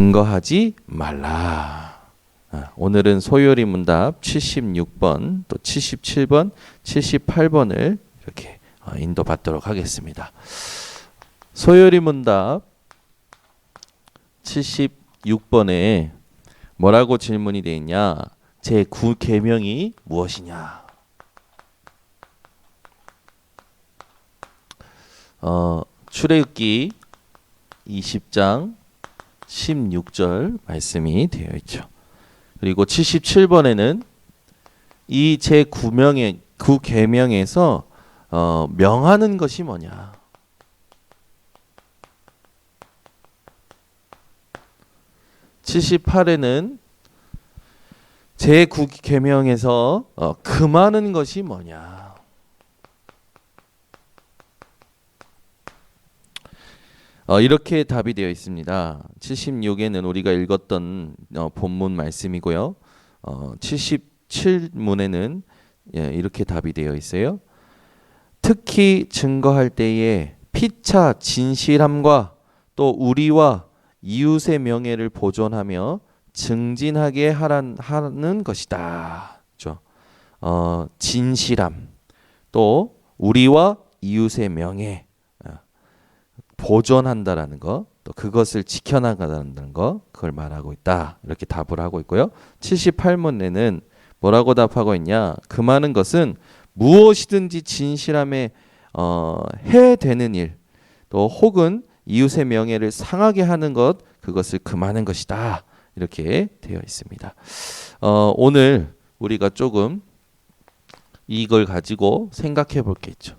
증거하지 말라. 오늘은 소요리 문답 76번, 또 77번, 78번을 이렇게 인도받도록 하겠습니다. 소요리 문답 76번에 뭐라고 질문이 되어 있냐? 제9계명이 무엇이냐? 출애굽기 20장 16절 말씀이 되어 있죠. 그리고 77번에는 이 제9계명에서 명하는 것이 뭐냐? 78에는 제9계명에서 금하는 것이 뭐냐? 이렇게 답이 되어 있습니다. 76에는 우리가 읽었던 본문 말씀이고요. 77문에는 이렇게 답이 되어 있어요. 특히 증거할 때에 피차 진실함과 또 우리와 이웃의 명예를 보존하며 증진하게 하는 것이다. 그렇죠? 진실함, 또 우리와 이웃의 명예 보존한다라는 거, 또 그것을 지켜나가는 거, 그걸 말하고 있다. 이렇게 답을 하고 있고요. 78문에는 뭐라고 답하고 있냐? 금하는 것은 무엇이든지 진실함에 해되는 일, 또 혹은 이웃의 명예를 상하게 하는 것, 그것을 금하는 것이다. 이렇게 되어 있습니다. 오늘 우리가 조금 이걸 가지고 생각해 볼 게 있죠.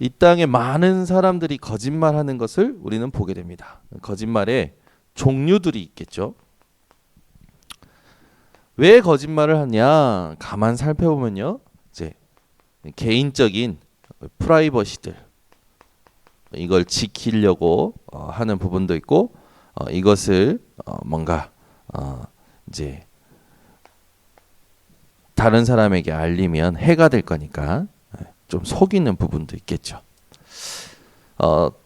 이 땅에 많은 사람들이 거짓말하는 것을 우리는 보게 됩니다. 거짓말의 종류들이 있겠죠. 왜 거짓말을 하냐? 가만 살펴보면요, 이제 개인적인 프라이버시들, 이걸 지키려고 하는 부분도 있고, 이것을 뭔가 이제 다른 사람에게 알리면 해가 될 거니까 좀 속이는 부분도 있겠죠.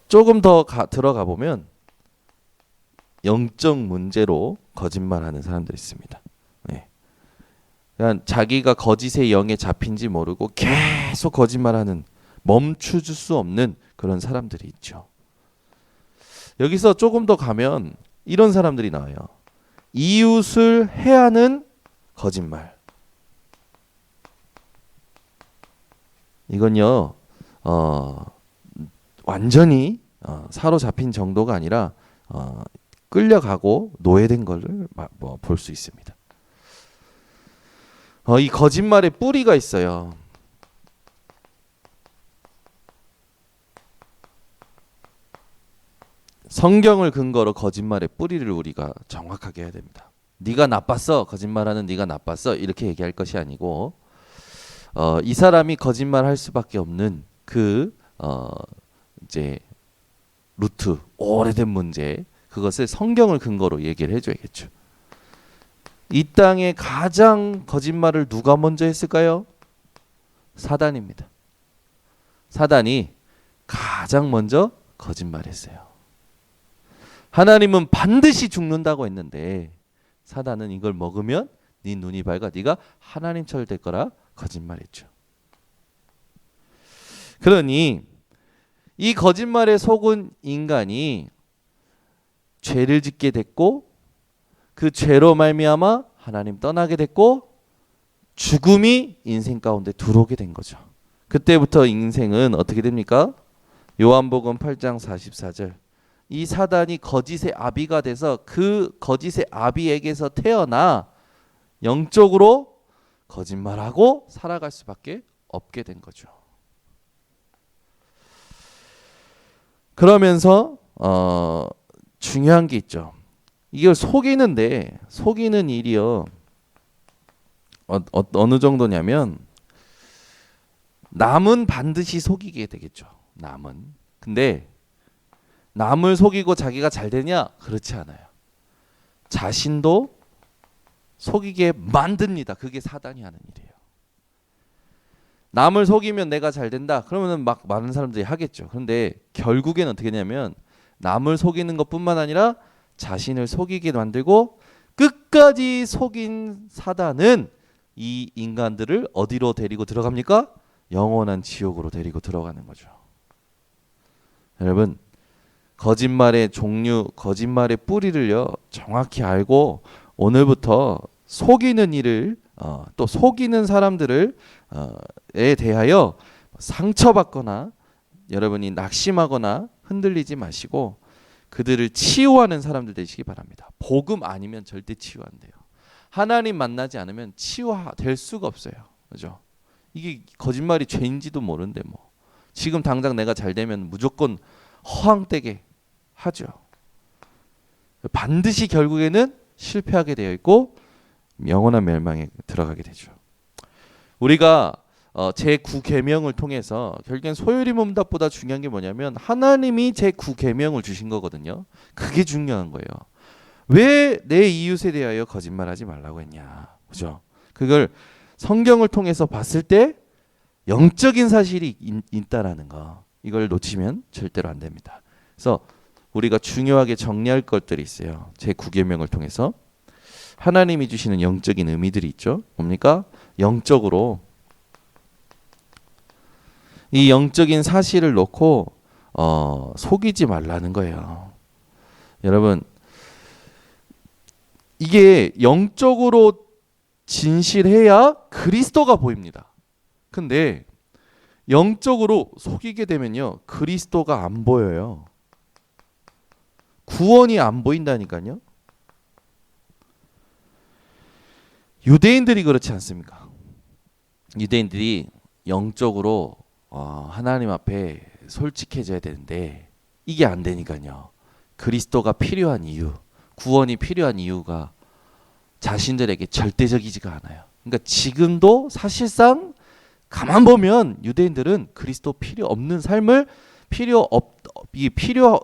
조금 더 들어가 보면 영적 문제로 거짓말하는 사람들이 있습니다. 네. 그냥 자기가 거짓의 영에 잡힌지 모르고 계속 거짓말하는, 멈출 수 없는 그런 사람들이 있죠. 여기서 조금 더 가면 이런 사람들이 나와요. 이웃을 해하는 거짓말. 이건요, 완전히 사로잡힌 정도가 아니라 끌려가고 노예된 것을 볼 수 있습니다. 이 거짓말의 뿌리가 있어요. 성경을 근거로 거짓말의 뿌리를 우리가 정확하게 해야 됩니다. 네가 나빴어, 거짓말하는 네가 나빴어, 이렇게 얘기할 것이 아니고, 이 사람이 거짓말할 수밖에 없는 그 이제 루트, 오래된 문제, 그것을 성경을 근거로 얘기를 해줘야겠죠. 이 땅에 가장 거짓말을 누가 먼저 했을까요? 사단입니다. 사단이 가장 먼저 거짓말했어요. 하나님은 반드시 죽는다고 했는데 사단은 이걸 먹으면 네 눈이 밝아 네가 하나님처럼 될 거라 거짓말했죠. 그러니 이 거짓말에 속은 인간이 죄를 짓게 됐고, 그 죄로 말미암아 하나님 떠나게 됐고, 죽음이 인생 가운데 들어오게 된 거죠. 그때부터 인생은 어떻게 됩니까? 요한복음 8장 44절, 이 사단이 거짓의 아비가 돼서 그 거짓의 아비에게서 태어나 영적으로 거짓말하고 살아갈 수밖에 없게 된 거죠. 그러면서 중요한 게 있죠. 이걸 속이는데, 속이는 일이요, 어느 정도냐면 남은 반드시 속이게 되겠죠. 남은. 근데 남을 속이고 자기가 잘 되냐? 그렇지 않아요. 자신도 속이게 만듭니다. 그게 사단이 하는 일이에요. 남을 속이면 내가 잘 된다. 그러면 막 많은 사람들이 하겠죠. 그런데 결국에는 어떻게 되냐면 남을 속이는 것뿐만 아니라 자신을 속이게 만들고 끝까지 속인 사단은 이 인간들을 어디로 데리고 들어갑니까? 영원한 지옥으로 데리고 들어가는 거죠. 여러분, 거짓말의 종류, 거짓말의 뿌리를요 정확히 알고 오늘부터 속이는 일을 또 속이는 사람들을 에 대하여 상처받거나 여러분이 낙심하거나 흔들리지 마시고 그들을 치유하는 사람들 되시기 바랍니다. 복음 아니면 절대 치유 안 돼요. 하나님 만나지 않으면 치유될 수가 없어요. 그죠? 이게 거짓말이 죄인지도 모르는데 뭐 지금 당장 내가 잘 되면 무조건 허황되게 하죠. 반드시 결국에는 실패하게 되어 있고 영원한 멸망에 들어가게 되죠. 우리가 제9계명을 통해서 결국엔 소유리문답보다 중요한 게 뭐냐면 하나님이 제9계명을 주신 거거든요. 그게 중요한 거예요. 왜 내 이웃에 대하여 거짓말하지 말라고 했냐. 그죠? 그걸 성경을 통해서 봤을 때 영적인 사실이 있다라는 거. 이걸 놓치면 절대로 안 됩니다. 그래서 우리가 중요하게 정리할 것들이 있어요. 제9계명을 통해서 하나님이 주시는 영적인 의미들이 있죠. 뭡니까? 영적으로 이 영적인 사실을 놓고 속이지 말라는 거예요. 여러분, 이게 영적으로 진실해야 그리스도가 보입니다. 근데 영적으로 속이게 되면요, 그리스도가 안 보여요. 구원이 안 보인다니까요. 유대인들이 그렇지 않습니까? 유대인들이 영적으로 하나님 앞에 솔직해져야 되는데 이게 안 되니까요. 그리스도가 필요한 이유, 구원이 필요한 이유가 자신들에게 절대적이지가 않아요. 그러니까 지금도 사실상 가만 보면 유대인들은 그리스도 필요 없는 삶을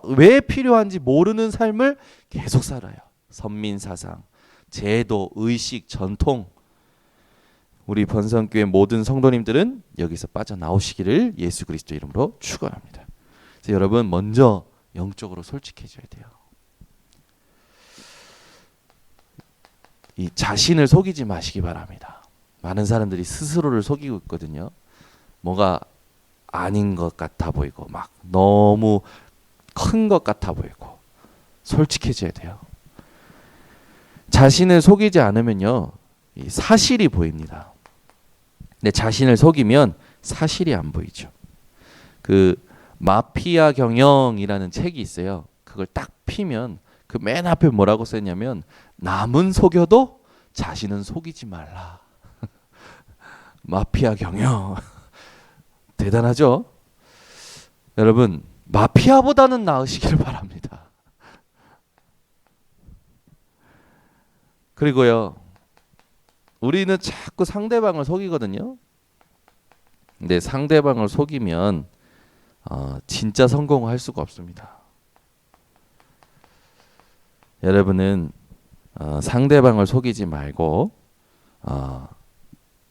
왜 필요한지 모르는 삶을 계속 살아요. 선민사상, 제도, 의식, 전통. 우리 번성교회 모든 성도님들은 여기서 빠져나오시기를 예수 그리스도 이름으로 축원합니다. 그래서 여러분 먼저 영적으로 솔직해져야 돼요. 이 자신을 속이지 마시기 바랍니다. 많은 사람들이 스스로를 속이고 있거든요. 뭐가 아닌 것 같아 보이고 막 너무 큰 것 같아 보이고 솔직해져야 돼요. 자신을 속이지 않으면요, 이 사실이 보입니다. 근데 자신을 속이면 사실이 안 보이죠. 그 마피아 경영이라는 책이 있어요. 그걸 딱 피면 그 맨 앞에 뭐라고 썼냐면 남은 속여도 자신은 속이지 말라. 마피아 경영. 대단하죠? 여러분, 마피아보다는 나으시길 바랍니다. 그리고요, 우리는 자꾸 상대방을 속이거든요. 근데 상대방을 속이면 진짜 성공할 수가 없습니다. 여러분은 상대방을 속이지 말고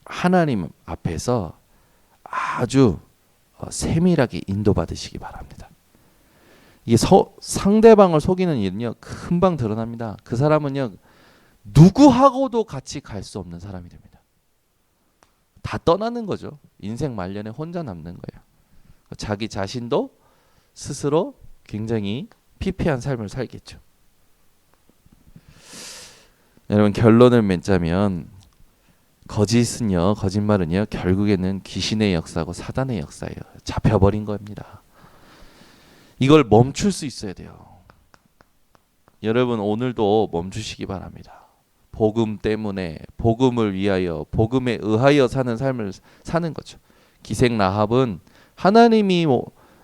하나님 앞에서 아주 세밀하게 인도받으시기 바랍니다. 이게 상대방을 속이는 일은요, 금방 드러납니다. 그 사람은요, 누구하고도 같이 갈 수 없는 사람이 됩니다. 다 떠나는 거죠. 인생 말년에 혼자 남는 거예요. 자기 자신도 스스로 굉장히 피폐한 삶을 살겠죠. 여러분, 결론을 맺자면 거짓말은요 결국에는 귀신의 역사고 사단의 역사예요. 잡혀버린 겁니다. 이걸 멈출 수 있어야 돼요. 여러분, 오늘도 멈추시기 바랍니다. 복음 때문에, 복음을 위하여, 복음에 의하여 사는 삶을 사는 거죠. 기생 라합은 하나님이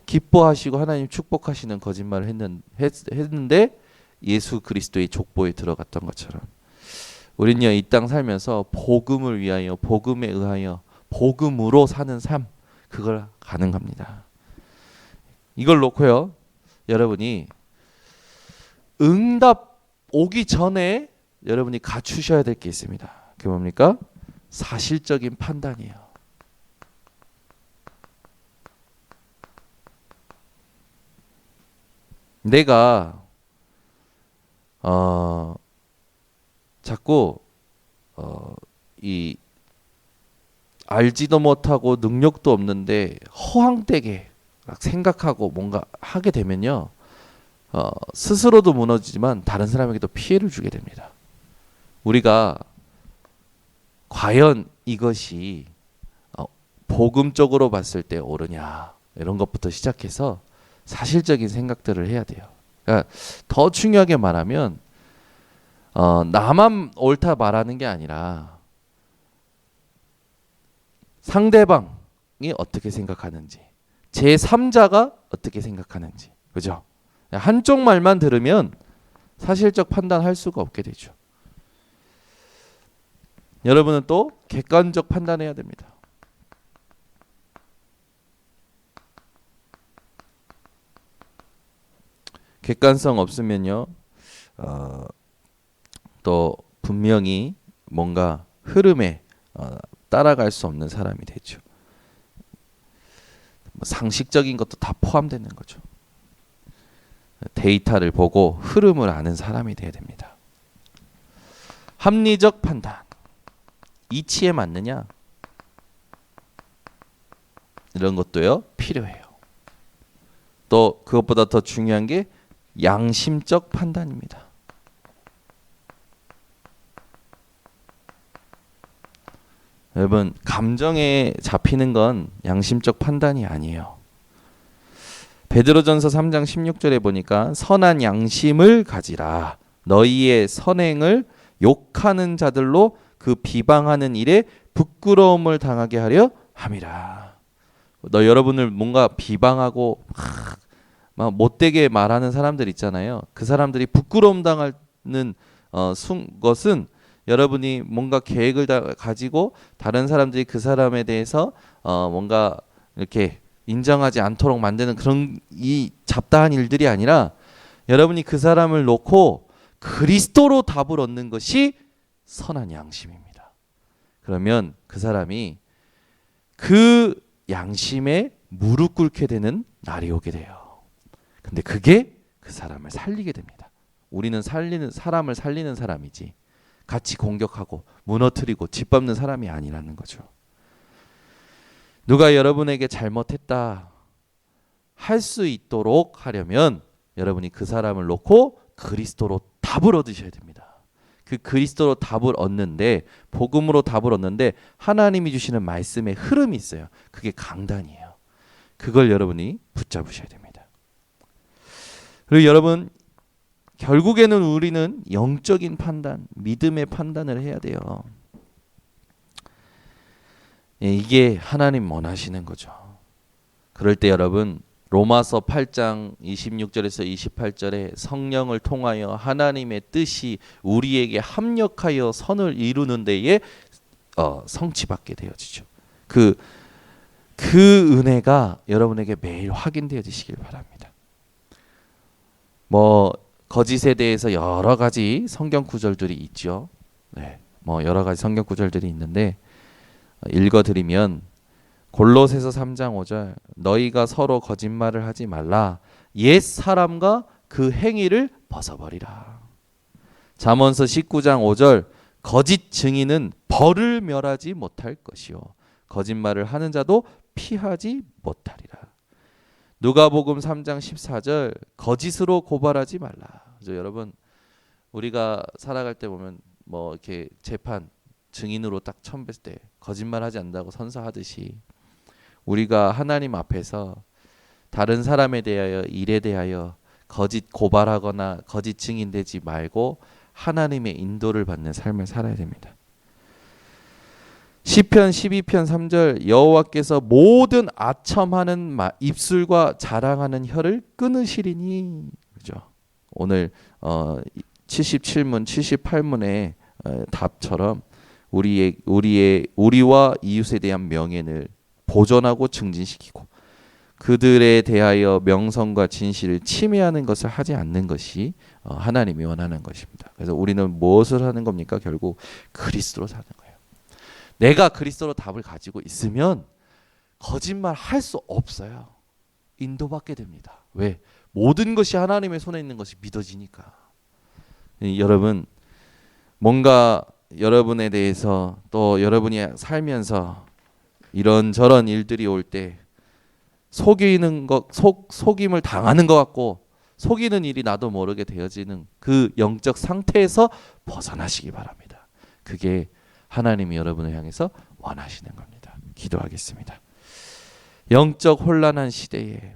기뻐하시고 하나님 축복하시는 거짓말을 했는데 예수 그리스도의 족보에 들어갔던 것처럼 우리는요, 이 땅 살면서 복음을 위하여, 복음에 의하여, 복음으로 사는 삶, 그걸 가능합니다. 이걸 놓고요, 여러분이 응답 오기 전에 여러분이 갖추셔야 될 게 있습니다. 그게 뭡니까? 사실적인 판단이에요. 내가 자꾸 이 알지도 못하고 능력도 없는데 허황되게 생각하고 뭔가 하게 되면요, 스스로도 무너지지만 다른 사람에게도 피해를 주게 됩니다. 우리가 과연 이것이 복음적으로 봤을 때 옳으냐, 이런 것부터 시작해서 사실적인 생각들을 해야 돼요. 그러니까 더 중요하게 말하면 나만 옳다 말하는 게 아니라 상대방이 어떻게 생각하는지, 제3자가 어떻게 생각하는지, 그죠? 한쪽 말만 들으면 사실적 판단할 수가 없게 되죠. 여러분은 또 객관적 판단해야 됩니다. 객관성 없으면요, 또 분명히 뭔가 흐름에 따라갈 수 없는 사람이 되죠. 상식적인 것도 다 포함되는 거죠. 데이터를 보고 흐름을 아는 사람이 돼야 됩니다. 합리적 판단, 이치에 맞느냐, 이런 것도요 필요해요. 또 그것보다 더 중요한 게 양심적 판단입니다. 여러분, 감정에 잡히는 건 양심적 판단이 아니에요. 베드로전서 3장 16절에 보니까 선한 양심을 가지라. 너희의 선행을 욕하는 자들로 그 비방하는 일에 부끄러움을 당하게 하려 함이라. 여러분을 뭔가 비방하고 막 못되게 말하는 사람들 있잖아요. 그 사람들이 부끄러움 당하는 것은 여러분이 뭔가 계획을 가지고 다른 사람들이 그 사람에 대해서 뭔가 이렇게 인정하지 않도록 만드는 그런 이 잡다한 일들이 아니라, 여러분이 그 사람을 놓고 그리스도로 답을 얻는 것이 선한 양심입니다. 그러면 그 사람이 그 양심에 무릎 꿇게 되는 날이 오게 돼요. 근데 그게 그 사람을 살리게 됩니다. 우리는 사람을 살리는 사람이지 같이 공격하고 무너뜨리고 짓밟는 사람이 아니라는 거죠. 누가 여러분에게 잘못했다 할 수 있도록 하려면 여러분이 그 사람을 놓고 그리스도로 답을 얻으셔야 됩니다. 그 그리스도로 답을 얻는데, 복음으로 답을 얻는데 하나님이 주시는 말씀의 흐름이 있어요. 그게 강단이에요. 그걸 여러분이 붙잡으셔야 됩니다. 그리고 여러분, 결국에는 우리는 영적인 판단, 믿음의 판단을 해야 돼요. 이게 하나님 원하시는 거죠. 그럴 때 여러분, 로마서 8장 26절에서 28절에 성령을 통하여 하나님의 뜻이 우리에게 합력하여 선을 이루는 데에 성취받게 되어지죠. 그 은혜가 여러분에게 매일 확인되어지시길 바랍니다. 거짓에 대해서 여러 가지 성경 구절들이 있죠. 네, 여러 가지 성경 구절들이 있는데 읽어드리면, 골로새서 3장 5절, 너희가 서로 거짓말을 하지 말라. 옛 사람과 그 행위를 벗어버리라. 잠언서 19장 5절, 거짓 증인은 벌을 멸하지 못할 것이요 거짓말을 하는 자도 피하지 못하리라. 누가복음 3장 14절, 거짓으로 고발하지 말라. 그래서 여러분, 우리가 살아갈 때 보면 이렇게 재판 증인으로 딱 처음 뵀을 때 거짓말하지 않는다고 선서하듯이, 우리가 하나님 앞에서 다른 사람에 대하여, 일에 대하여 거짓 고발하거나 거짓 증인되지 말고 하나님의 인도를 받는 삶을 살아야 됩니다. 시편 12편 3절, 여호와께서 모든 아첨하는 입술과 자랑하는 혀를 끊으시리니. 그죠? 오늘 77문 78문의 답처럼 우리와 이웃에 대한 명예를 보존하고 증진시키고 그들에 대하여 명성과 진실을 침해하는 것을 하지 않는 것이 하나님이 원하는 것입니다. 그래서 우리는 무엇을 하는 겁니까? 결국 그리스도로 사는 거예요. 내가 그리스도로 답을 가지고 있으면 거짓말 할 수 없어요. 인도받게 됩니다. 왜? 모든 것이 하나님의 손에 있는 것이 믿어지니까. 여러분, 뭔가 여러분에 대해서 또 여러분이 살면서 이런저런 일들이 올 때 속이는 것, 속임을 당하는 것 같고 속이는 일이 나도 모르게 되어지는 그 영적 상태에서 벗어나시기 바랍니다. 그게 하나님이 여러분을 향해서 원하시는 겁니다. 기도하겠습니다. 영적 혼란한 시대에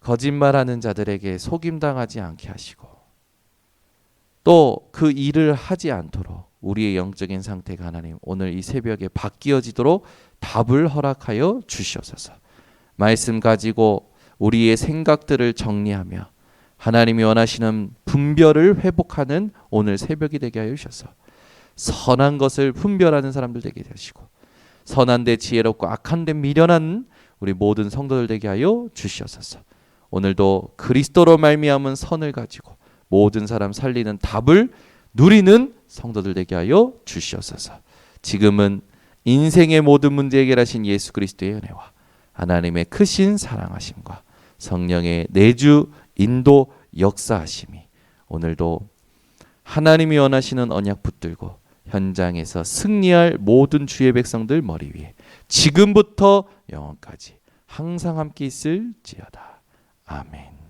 거짓말하는 자들에게 속임당하지 않게 하시고 또 그 일을 하지 않도록 우리의 영적인 상태가 하나님 오늘 이 새벽에 바뀌어지도록 답을 허락하여 주시옵소서. 말씀 가지고 우리의 생각들을 정리하며 하나님이 원하시는 분별을 회복하는 오늘 새벽이 되게 하여 주셔서 선한 것을 분별하는 사람들 되게 하시고 선한 데 지혜롭고 악한 데 미련한 우리 모든 성도들 되게 하여 주시옵소서. 오늘도 그리스도로 말미암은 선을 가지고 모든 사람 살리는 답을 누리는 성도들 되게 하여 주시옵소서. 지금은 인생의 모든 문제 해결하신 예수 그리스도의 은혜와 하나님의 크신 사랑하심과 성령의 내주 인도 역사하심이 오늘도 하나님이 원하시는 언약 붙들고 현장에서 승리할 모든 주의 백성들 머리 위에 지금부터 영원까지 항상 함께 있을지어다. 아멘.